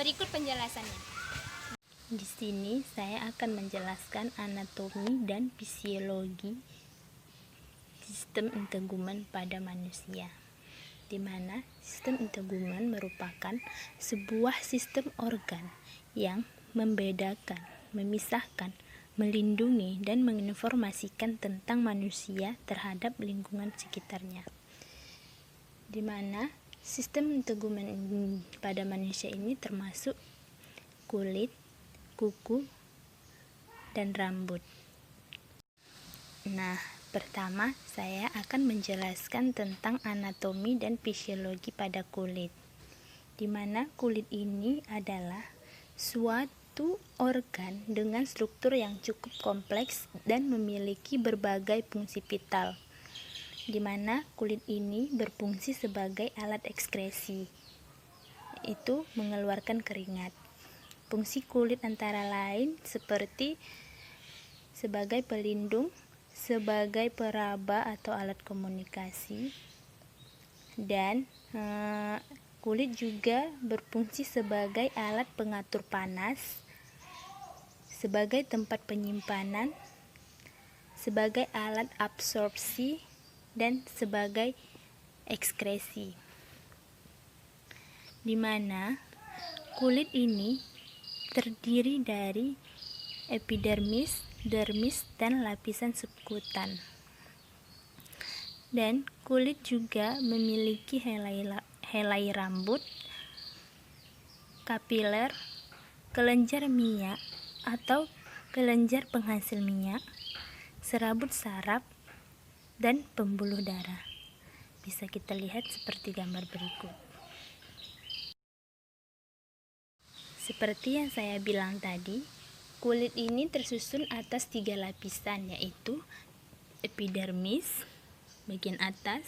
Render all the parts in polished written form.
Berikut penjelasannya. Di sini saya akan menjelaskan anatomi dan fisiologi sistem integumen pada manusia, di mana sistem integumen merupakan sebuah sistem organ yang membedakan, memisahkan, melindungi, dan menginformasikan tentang manusia terhadap lingkungan sekitarnya, di mana sistem integumen pada manusia ini termasuk kulit, kuku, dan rambut. Nah, pertama saya akan menjelaskan tentang anatomi dan fisiologi pada kulit, di mana kulit ini adalah suatu organ dengan struktur yang cukup kompleks dan memiliki berbagai fungsi vital, di mana kulit ini berfungsi sebagai alat ekskresi, itu mengeluarkan keringat. Fungsi kulit antara lain seperti sebagai pelindung, sebagai peraba atau alat komunikasi, dan kulit juga berfungsi sebagai alat pengatur panas, sebagai tempat penyimpanan, sebagai alat absorpsi, dan sebagai ekskresi, di mana kulit ini terdiri dari epidermis, dermis, dan lapisan subkutan. Dan kulit juga memiliki helai rambut, kapiler, kelenjar minyak atau kelenjar penghasil minyak, serabut saraf, dan pembuluh darah. Bisa kita lihat seperti gambar berikut. Seperti yang saya bilang tadi, kulit ini tersusun atas 3 lapisan, yaitu epidermis bagian atas,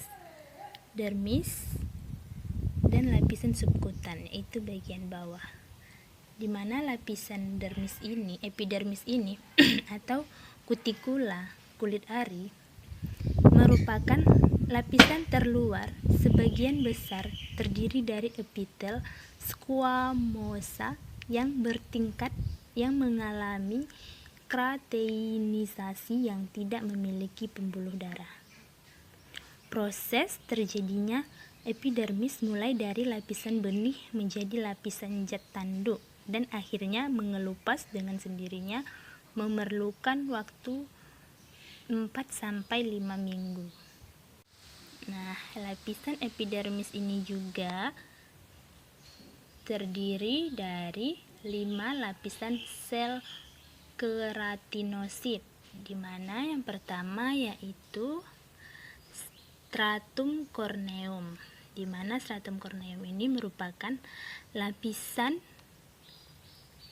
dermis, dan lapisan subkutan, yaitu bagian bawah. Di mana lapisan epidermis ini atau kutikula kulit ari merupakan lapisan terluar sebagian besar terdiri dari epitel squamosa yang bertingkat yang mengalami krateinisasi yang tidak memiliki pembuluh darah. Proses terjadinya epidermis mulai dari lapisan benih menjadi lapisan zat tanduk dan akhirnya mengelupas dengan sendirinya, memerlukan waktu 4-5 minggu. Nah, lapisan epidermis ini juga terdiri dari 5 lapisan sel keratinosit, di mana yang pertama yaitu stratum corneum, di mana stratum corneum ini merupakan lapisan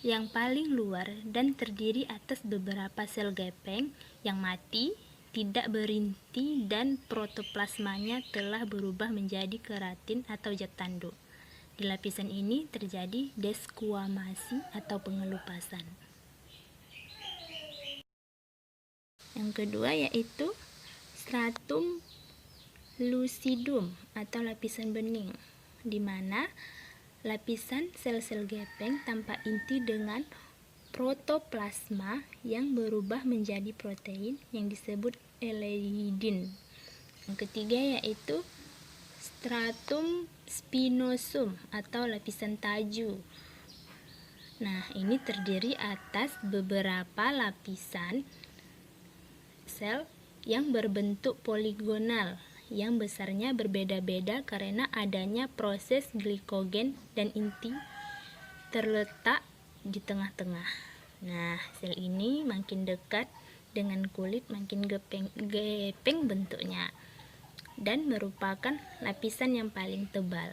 yang paling luar dan terdiri atas beberapa sel gepeng yang mati, tidak berinti, dan protoplasmanya telah berubah menjadi keratin atau zat tanduk. Di lapisan ini terjadi desquamasi atau pengelupasan. Yang kedua yaitu stratum lucidum atau lapisan bening, di mana lapisan sel-sel gepeng tanpa inti dengan protoplasma yang berubah menjadi protein yang disebut eleyidin. Yang ketiga yaitu stratum spinosum atau lapisan taju. Nah, ini terdiri atas beberapa lapisan sel yang berbentuk poligonal yang besarnya berbeda-beda karena adanya proses glikogen dan inti terletak di tengah-tengah. Nah, sel ini makin dekat dengan kulit makin gepeng bentuknya dan merupakan lapisan yang paling tebal.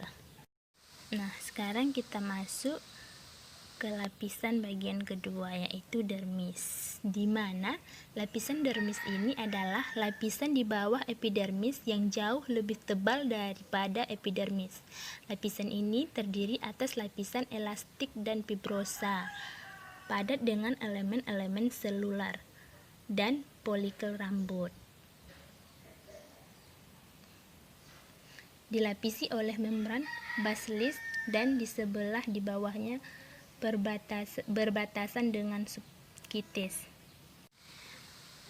Nah, sekarang kita masuk ke lapisan bagian kedua yaitu dermis, di mana lapisan dermis ini adalah lapisan di bawah epidermis yang jauh lebih tebal daripada epidermis. Lapisan ini terdiri atas lapisan elastik dan fibrosa, padat dengan elemen-elemen selular dan folikel rambut. Dilapisi oleh membran basilis dan di sebelah di bawahnya berbatasan dengan subkites.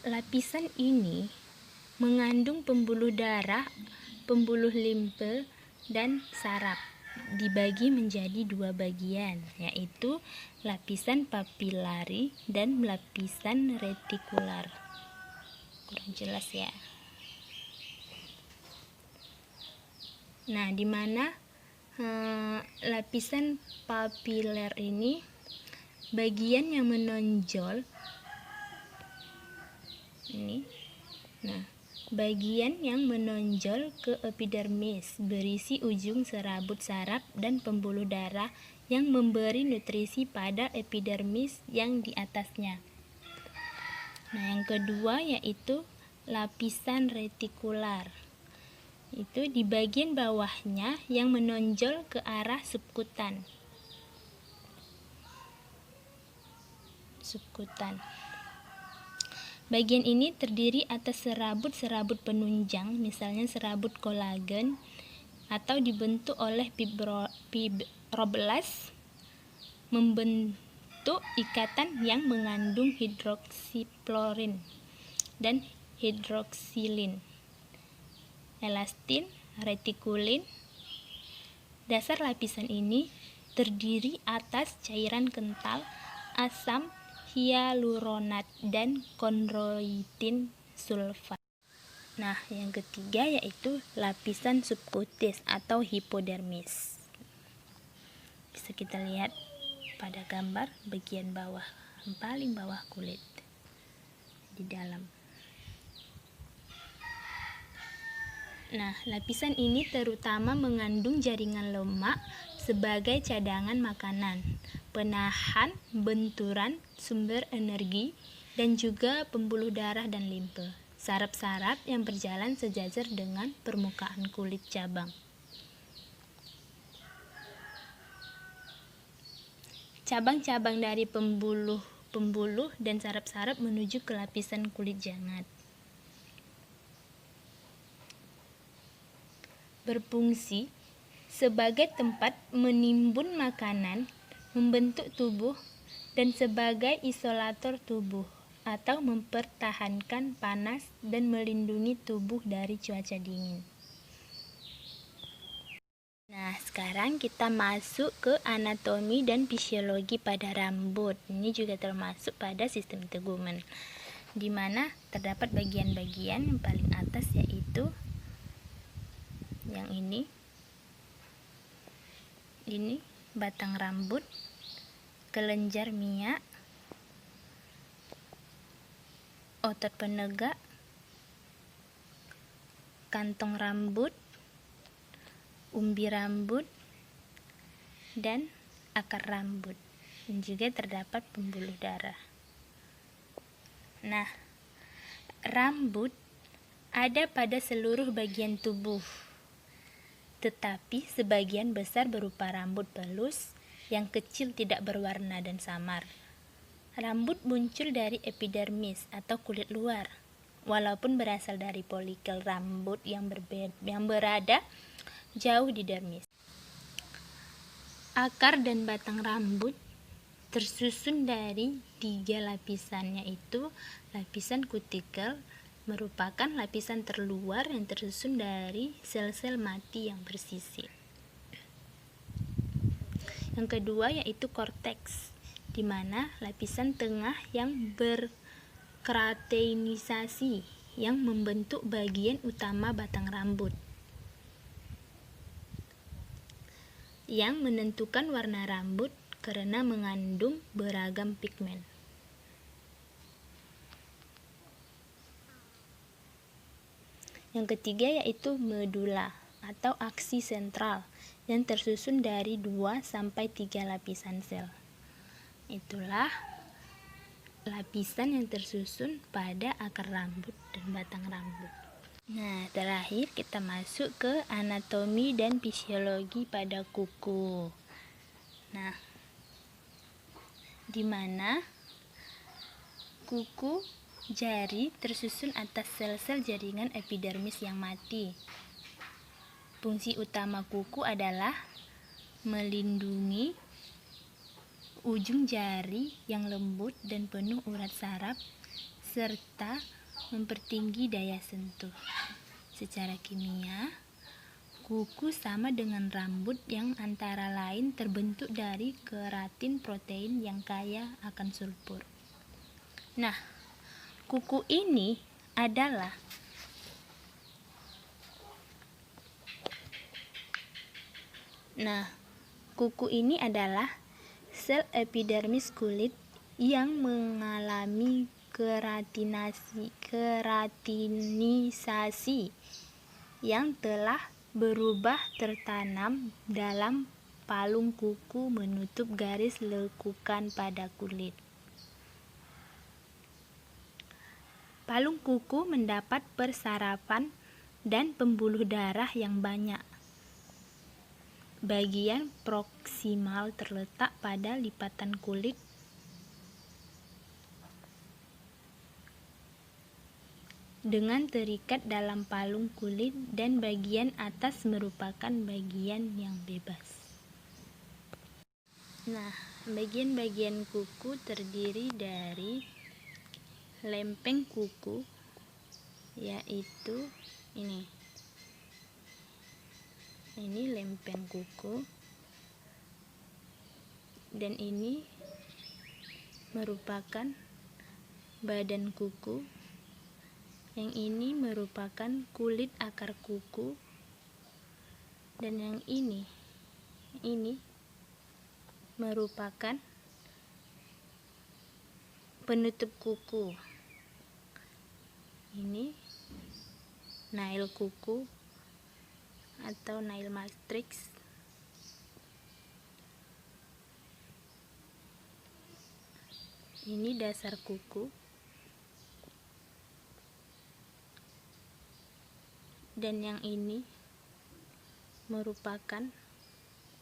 Lapisan ini mengandung pembuluh darah, pembuluh limfe, dan saraf. Dibagi menjadi dua bagian, yaitu lapisan papilari dan lapisan retikular. Kurang jelas ya. Nah, di mana lapisan papiler ini bagian yang menonjol ini. Nah, bagian yang menonjol ke epidermis berisi ujung serabut saraf dan pembuluh darah yang memberi nutrisi pada epidermis yang di atasnya. Nah, yang kedua yaitu lapisan retikular. Itu di bagian bawahnya yang menonjol ke arah subkutan. Bagian ini terdiri atas serabut-serabut penunjang, misalnya serabut kolagen, atau dibentuk oleh fibroblast membentuk ikatan yang mengandung hidroksiflorin dan hidroksilin, elastin, retikulin. Dasar lapisan ini terdiri atas cairan kental, asam hyaluronat, dan kondroitin sulfat. Nah, yang ketiga yaitu lapisan subkutis atau hipodermis. Bisa kita lihat pada gambar bagian bawah, paling bawah kulit di dalam. Nah, lapisan ini terutama mengandung jaringan lemak sebagai cadangan makanan, penahan benturan, sumber energi, dan juga pembuluh darah dan limfe. Saraf-saraf yang berjalan sejajar dengan permukaan kulit cabang. Cabang-cabang dari pembuluh dan saraf-saraf menuju ke lapisan kulit jangat. Berfungsi sebagai tempat menimbun makanan, membentuk tubuh, dan sebagai isolator tubuh atau mempertahankan panas dan melindungi tubuh dari cuaca dingin. Nah, sekarang kita masuk ke anatomi dan fisiologi pada rambut. Ini juga termasuk pada sistem tegumen, di mana terdapat bagian-bagian yang paling atas yaitu yang ini batang rambut, kelenjar minyak, otot penegak, kantong rambut, umbi rambut, dan akar rambut. Dan juga terdapat pembuluh darah. Nah, rambut ada pada seluruh bagian tubuh, tetapi sebagian besar berupa rambut pelus yang kecil, tidak berwarna dan samar. Rambut muncul dari epidermis atau kulit luar, walaupun berasal dari folikel rambut yang berada jauh di dermis. Akar dan batang rambut tersusun dari 3 lapisan, yaitu lapisan kutikel merupakan lapisan terluar yang tersusun dari sel-sel mati yang bersisik. Yang kedua yaitu korteks, di mana lapisan tengah yang berkerateinisasi yang membentuk bagian utama batang rambut, yang menentukan warna rambut karena mengandung beragam pigmen. Yang ketiga yaitu medula atau aksi sentral yang tersusun dari 2-3 lapisan sel. Itulah lapisan yang tersusun pada akar rambut dan batang rambut. Nah, terakhir kita masuk ke anatomi dan fisiologi pada kuku. Nah, di mana kuku jari tersusun atas sel-sel jaringan epidermis yang mati. Fungsi utama kuku adalah melindungi ujung jari yang lembut dan penuh urat saraf, serta mempertinggi daya sentuh. Secara kimia, kuku sama dengan rambut yang antara lain terbentuk dari keratin protein yang kaya akan sulfur. Nah, kuku ini adalah sel epidermis kulit yang mengalami keratinisasi yang telah berubah tertanam dalam palung kuku menutup garis lekukan pada kulit. Palung kuku mendapat persarapan dan pembuluh darah yang banyak. Bagian proksimal terletak pada lipatan kulit dengan terikat dalam palung kulit, dan bagian atas merupakan bagian yang bebas. Nah, bagian-bagian kuku terdiri dari lempeng kuku, yaitu ini lempeng kuku, dan ini merupakan badan kuku. Yang ini merupakan kulit akar kuku, dan yang ini merupakan penutup kuku. Ini nail kuku atau nail matrix. Ini dasar kuku. Dan yang ini merupakan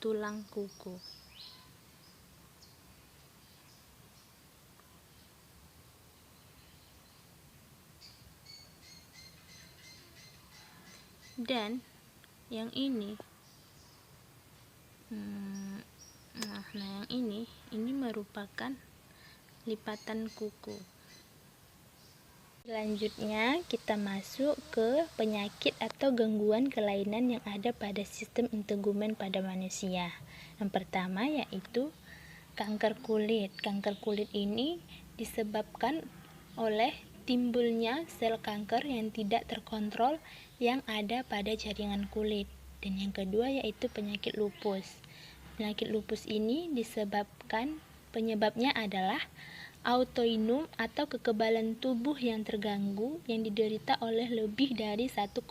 tulang kuku. Dan yang ini yang ini merupakan lipatan kuku. Selanjutnya kita masuk ke penyakit atau gangguan kelainan yang ada pada sistem integumen pada manusia. Yang pertama yaitu kanker kulit. Kanker kulit ini disebabkan oleh timbulnya sel kanker yang tidak terkontrol yang ada pada jaringan kulit. Dan yang kedua yaitu penyakit lupus. Penyakit lupus ini penyebabnya adalah autoimun atau kekebalan tubuh yang terganggu yang diderita oleh lebih dari 1,5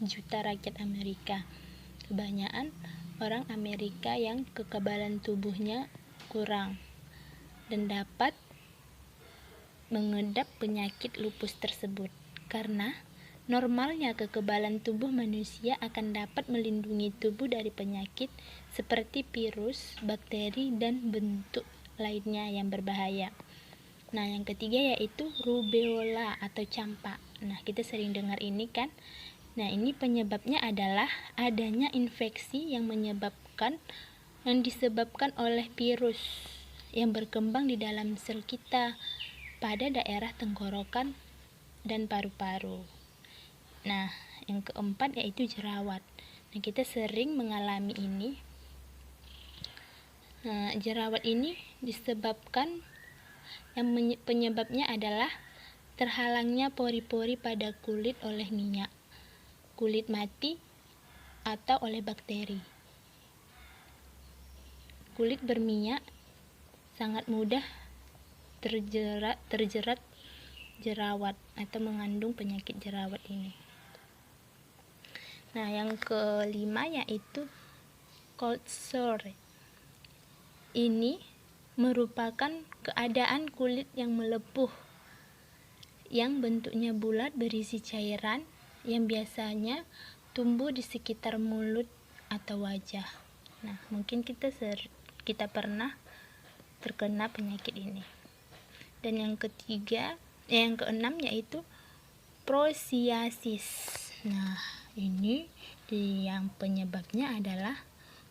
juta rakyat Amerika. Kebanyakan orang Amerika yang kekebalan tubuhnya kurang dan dapat mengidap penyakit lupus tersebut. Karena normalnya kekebalan tubuh manusia akan dapat melindungi tubuh dari penyakit seperti virus, bakteri, dan bentuk lainnya yang berbahaya. Nah, yang ketiga yaitu rubeola atau campak. Nah, kita sering dengar ini kan. Nah, ini penyebabnya adalah adanya infeksi yang disebabkan oleh virus yang berkembang di dalam sel kita pada daerah tenggorokan dan paru-paru. Nah, yang keempat yaitu jerawat. Nah, kita sering mengalami ini. Nah, jerawat ini disebabkan penyebabnya adalah terhalangnya pori-pori pada kulit oleh minyak, kulit mati, atau oleh bakteri. Kulit berminyak sangat mudah terjerat jerawat atau mengandung penyakit jerawat ini. Nah, yang kelima yaitu cold sore. Ini merupakan keadaan kulit yang melepuh, yang bentuknya bulat berisi cairan yang biasanya tumbuh di sekitar mulut atau wajah. Nah, mungkin kita pernah terkena penyakit ini. Dan yang keenam yaitu psoriasis. Nah, ini yang penyebabnya adalah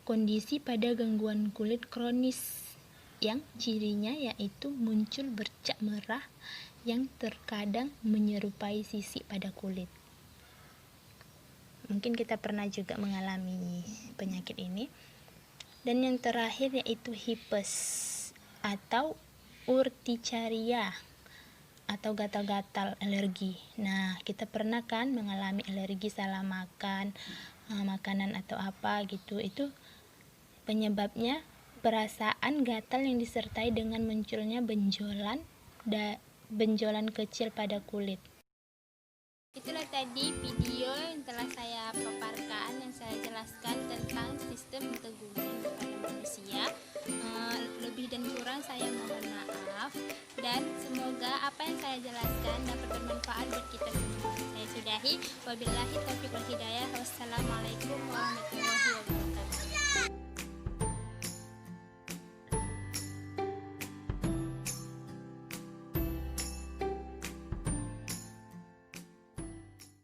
kondisi pada gangguan kulit kronis yang cirinya yaitu muncul bercak merah yang terkadang menyerupai sisik pada kulit. Mungkin kita pernah juga mengalami penyakit ini. Dan yang terakhir yaitu hipes atau urticaria atau gatal-gatal alergi. Nah, kita pernah kan mengalami alergi salah makan, makanan atau apa gitu. Itu penyebabnya perasaan gatal yang disertai dengan munculnya benjolan kecil pada kulit. Itulah tadi video yang telah saya paparkan, yang saya jelaskan tentang sistem keguguran pada manusia. Lebih dan kurang saya mohon maaf, dan semoga apa yang saya jelaskan dapat bermanfaat buat kita semua. Saya sudahi, wabillahi taufiq wal hidayah. Wassalamualaikum warahmatullahi wabarakatuh.